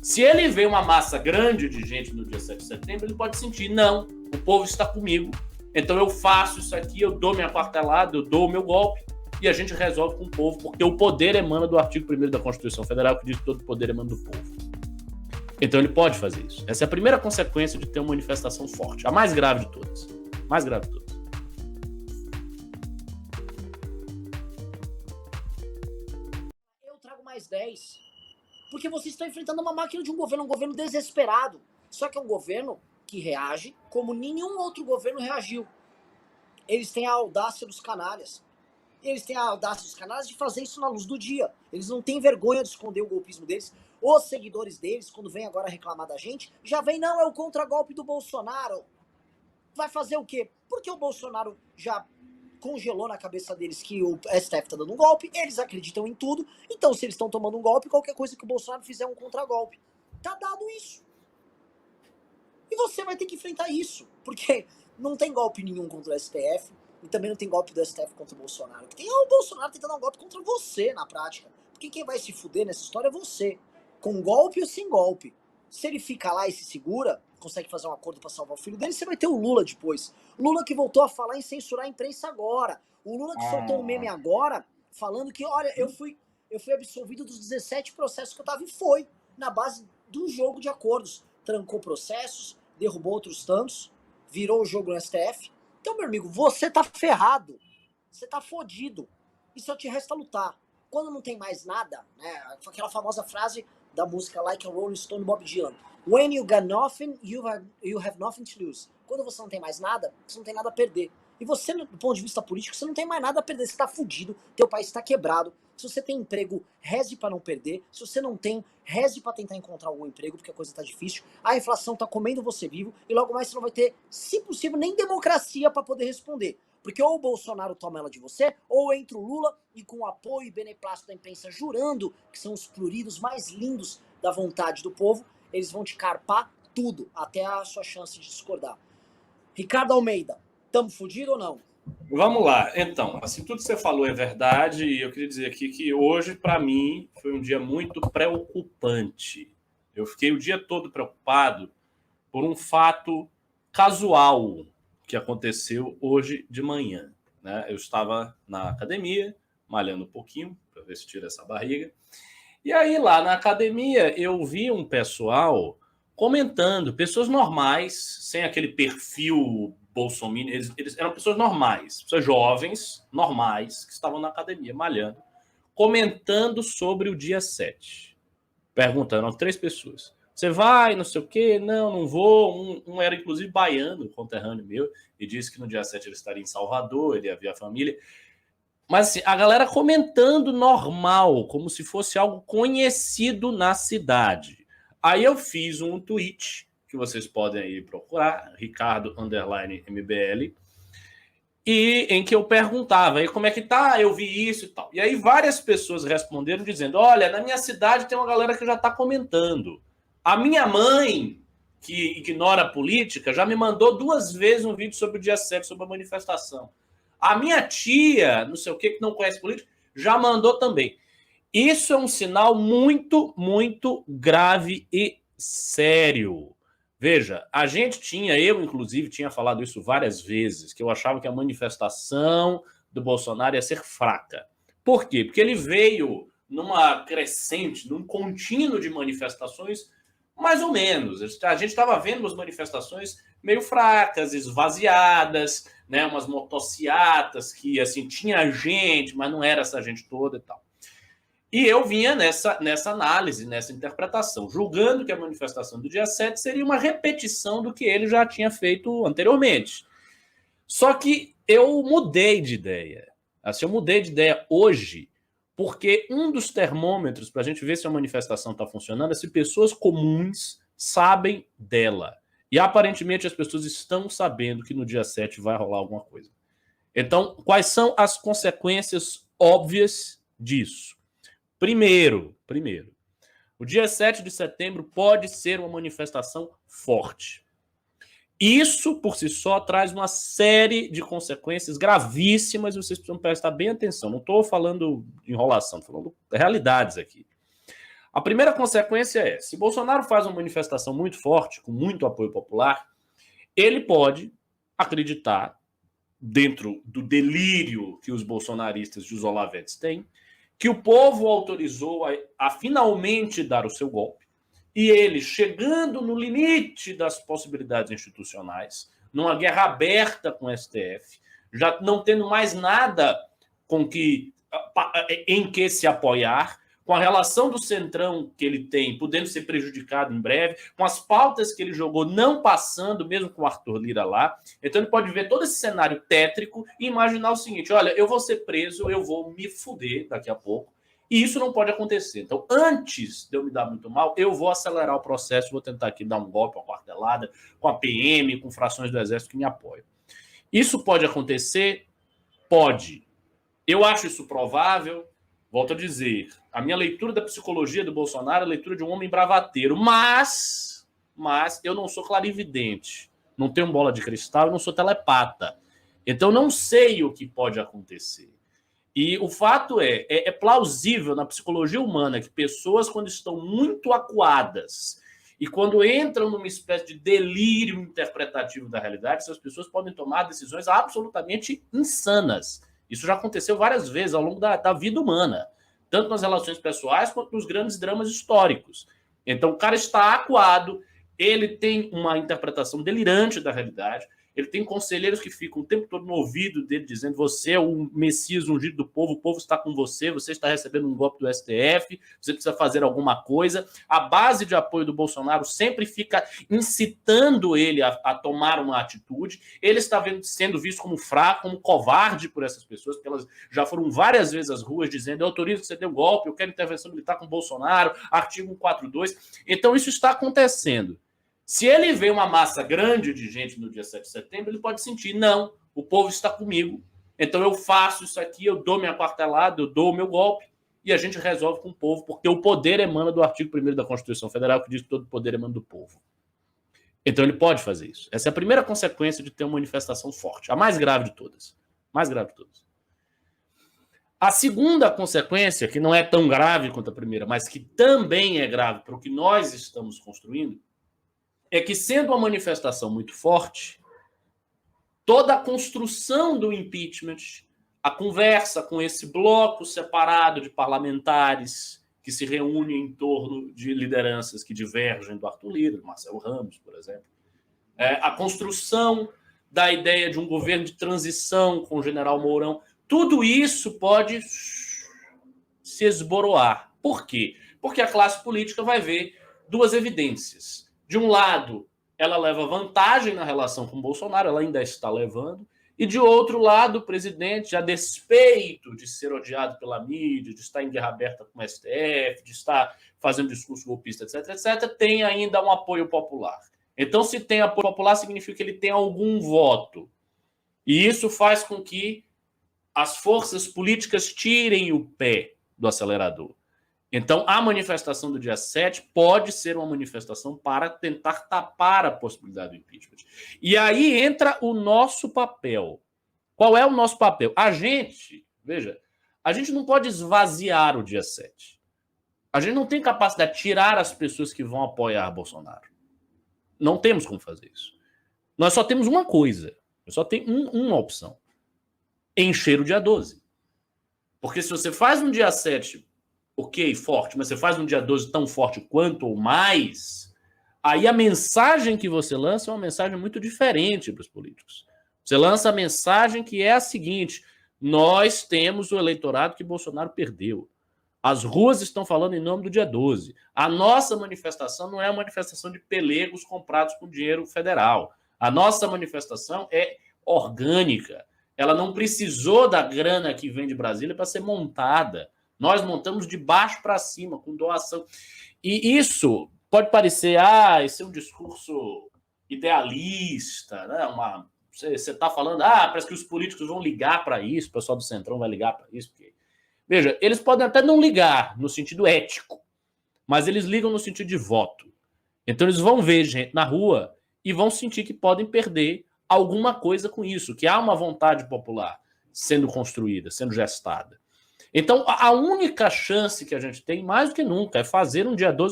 Se ele vê uma massa grande de gente no dia 7 de setembro, ele pode sentir, não, o povo está comigo, então eu faço isso aqui, eu dou minha quartelada, eu dou o meu golpe, e a gente resolve com o povo, porque o poder emana do artigo 1º da Constituição Federal, que diz que todo poder emana do povo. Então ele pode fazer isso. Essa é a primeira consequência de ter uma manifestação forte, a mais grave de todas. Mais grave de todas. Eu trago mais 10. Porque vocês estão enfrentando uma máquina de um governo desesperado. Só que é um governo que reage como nenhum outro governo reagiu. Eles têm a audácia dos canalhas. Eles têm a audácia dos canalhas de fazer isso na luz do dia. Eles não têm vergonha de esconder o golpismo deles. Os seguidores deles, quando vêm agora reclamar da gente, já vem, não, é o contragolpe do Bolsonaro. Vai fazer o quê? Porque o Bolsonaro já congelou na cabeça deles que o STF tá dando um golpe, eles acreditam em tudo, então se eles estão tomando um golpe, qualquer coisa que o Bolsonaro fizer é um contragolpe. Tá dado isso. E você vai ter que enfrentar isso, porque não tem golpe nenhum contra o STF, e também não tem golpe do STF contra o Bolsonaro. Que tem o Bolsonaro tentando dar um golpe contra você, na prática. Porque quem vai se fuder nessa história é você. Com golpe ou sem golpe. Se ele fica lá e se segura, consegue fazer um acordo pra salvar o filho dele, você vai ter o Lula depois. Lula que voltou a falar em censurar a imprensa agora. O Lula que soltou um meme agora, falando que, olha, eu fui absolvido dos 17 processos que eu tava, e foi na base de um jogo de acordos. Trancou processos, derrubou outros tantos, virou o jogo no STF. Então, meu amigo, você tá ferrado. Você tá fodido. E só te resta lutar. Quando não tem mais nada, né? Aquela famosa frase da música Like a Rolling Stone, Bob Dylan. When you got nothing, you have nothing to lose. Quando você não tem mais nada, você não tem nada a perder. E você, do ponto de vista político, você não tem mais nada a perder. Você tá fudido, teu país tá quebrado. Se você tem emprego, reze pra não perder. Se você não tem, reze pra tentar encontrar algum emprego, porque a coisa tá difícil. A inflação tá comendo você vivo, e logo mais você não vai ter, se possível, nem democracia pra poder responder. Porque ou o Bolsonaro toma ela de você, ou entra o Lula e com o apoio e beneplácito da imprensa, jurando que são os pruridos mais lindos da vontade do povo, eles vão te carpar tudo, até a sua chance de discordar. Ricardo Almeida, tamo fudido ou não? Vamos lá. Então, assim, tudo que você falou é verdade, e eu queria dizer aqui que hoje, para mim, foi um dia muito preocupante. Eu fiquei o dia todo preocupado por um fato casual que aconteceu hoje de manhã, né? Eu estava na academia, malhando um pouquinho, para ver se tira essa barriga. E aí, lá na academia, eu vi um pessoal comentando, pessoas normais, sem aquele perfil bolsominion, eles eram pessoas normais, pessoas jovens, normais, que estavam na academia, malhando, comentando sobre o dia 7. Perguntando a 3 pessoas. Você vai, não sei o quê? Não, não vou. Um era, inclusive, baiano, conterrâneo meu, e disse que no dia 7 ele estaria em Salvador, ele ia ver a família. Mas assim, a galera comentando normal, como se fosse algo conhecido na cidade. Aí eu fiz um tweet, que vocês podem aí procurar, Ricardo_MBL, e em que eu perguntava, aí como é que tá? Eu vi isso e tal. E aí várias pessoas responderam dizendo, olha, na minha cidade tem uma galera que já tá comentando. A minha mãe, que ignora a política, já me mandou 2 vezes um vídeo sobre o dia 7, sobre a manifestação. A minha tia, não sei o que não conhece política, já mandou também. Isso é um sinal muito, muito grave e sério. Veja, a gente tinha, eu inclusive tinha falado isso várias vezes, que eu achava que a manifestação do Bolsonaro ia ser fraca. Por quê? Porque ele veio numa crescente, num contínuo de manifestações, mais ou menos. A gente estava vendo as manifestações meio fracas, esvaziadas, né, umas motociatas que assim tinha gente, mas não era essa gente toda e tal. E eu vinha nessa análise, nessa interpretação, julgando que a manifestação do dia 7 seria uma repetição do que ele já tinha feito anteriormente. Só que eu mudei de ideia. Assim, eu mudei de ideia hoje, porque um dos termômetros para a gente ver se a manifestação está funcionando é se pessoas comuns sabem dela. E aparentemente as pessoas estão sabendo que no dia 7 vai rolar alguma coisa. Então, quais são as consequências óbvias disso? Primeiro, o dia 7 de setembro pode ser uma manifestação forte. Isso, por si só, traz uma série de consequências gravíssimas e vocês precisam prestar bem atenção. Não estou falando enrolação, estou falando realidades aqui. A primeira consequência é, se Bolsonaro faz uma manifestação muito forte, com muito apoio popular, ele pode acreditar, dentro do delírio que os bolsonaristas e os olavetes têm, que o povo autorizou a finalmente dar o seu golpe, e ele, chegando no limite das possibilidades institucionais, numa guerra aberta com o STF, já não tendo mais nada em que se apoiar, com a relação do Centrão que ele tem, podendo ser prejudicado em breve, com as pautas que ele jogou não passando, mesmo com o Arthur Lira lá. Então ele pode ver todo esse cenário tétrico e imaginar o seguinte, olha, eu vou ser preso, eu vou me fuder daqui a pouco, e isso não pode acontecer. Então, antes de eu me dar muito mal, eu vou acelerar o processo, vou tentar aqui dar um golpe, uma quartelada, com a PM, com frações do Exército que me apoiam. Isso pode acontecer? Pode. Eu acho isso provável. Volto a dizer, a minha leitura da psicologia do Bolsonaro é a leitura de um homem bravateiro, mas eu não sou clarividente, não tenho bola de cristal, eu não sou telepata. Então, não sei o que pode acontecer. E o fato é plausível na psicologia humana que pessoas, quando estão muito acuadas e quando entram numa espécie de delírio interpretativo da realidade, essas pessoas podem tomar decisões absolutamente insanas. Isso já aconteceu várias vezes ao longo da vida humana, tanto nas relações pessoais quanto nos grandes dramas históricos. Então, o cara está acuado, ele tem uma interpretação delirante da realidade, ele tem conselheiros que ficam o tempo todo no ouvido dele, dizendo você é o Messias ungido do povo, o povo está com você, você está recebendo um golpe do STF, você precisa fazer alguma coisa. A base de apoio do Bolsonaro sempre fica incitando ele a tomar uma atitude. Ele está sendo visto como fraco, como covarde por essas pessoas, porque elas já foram várias vezes às ruas dizendo eu autorizo que você dê um golpe, eu quero intervenção militar com o Bolsonaro, artigo 142. Então isso está acontecendo. Se ele vê uma massa grande de gente no dia 7 de setembro, ele pode sentir, não, o povo está comigo, então eu faço isso aqui, eu dou minha quartelada, eu dou o meu golpe, e a gente resolve com o povo, porque o poder emana do artigo 1º da Constituição Federal, que diz que todo poder emana do povo. Então ele pode fazer isso. Essa é a primeira consequência de ter uma manifestação forte, a mais grave de todas. Mais grave de todas. A segunda consequência, que não é tão grave quanto a primeira, mas que também é grave para o que nós estamos construindo, é que, sendo uma manifestação muito forte, toda a construção do impeachment, a conversa com esse bloco separado de parlamentares que se reúne em torno de lideranças que divergem do Arthur Lira, do Marcelo Ramos, por exemplo, a construção da ideia de um governo de transição com o general Mourão, tudo isso pode se esboroar. Por quê? Porque a classe política vai ver duas evidências. De um lado, ela leva vantagem na relação com o Bolsonaro, ela ainda está levando, e de outro lado, o presidente, a despeito de ser odiado pela mídia, de estar em guerra aberta com o STF, de estar fazendo discurso golpista, etc., tem ainda um apoio popular. Então, se tem apoio popular, significa que ele tem algum voto. E isso faz com que as forças políticas tirem o pé do acelerador. Então, a manifestação do dia 7 pode ser uma manifestação para tentar tapar a possibilidade do impeachment. E aí entra o nosso papel. Qual é o nosso papel? A gente não pode esvaziar o dia 7. A gente não tem capacidade de tirar as pessoas que vão apoiar Bolsonaro. Não temos como fazer isso. Nós só temos uma coisa. Só tem uma opção. Encher o dia 12. Porque se você faz um dia 7... ok, forte, mas você faz um dia 12 tão forte quanto ou mais, aí a mensagem que você lança é uma mensagem muito diferente para os políticos. Você lança a mensagem que é a seguinte: nós temos o eleitorado que Bolsonaro perdeu. As ruas estão falando em nome do dia 12. A nossa manifestação não é uma manifestação de pelegos comprados com dinheiro federal. A nossa manifestação é orgânica. Ela não precisou da grana que vem de Brasília para ser montada. Nós montamos de baixo para cima, com doação. E isso pode parecer, esse é um discurso idealista, né? Você está falando, parece que os políticos vão ligar para isso, o pessoal do Centrão vai ligar para isso. Porque... Veja, eles podem até não ligar no sentido ético, mas eles ligam no sentido de voto. Então eles vão ver gente na rua e vão sentir que podem perder alguma coisa com isso, que há uma vontade popular sendo construída, sendo gestada. Então, a única chance que a gente tem, mais do que nunca, é fazer um dia 12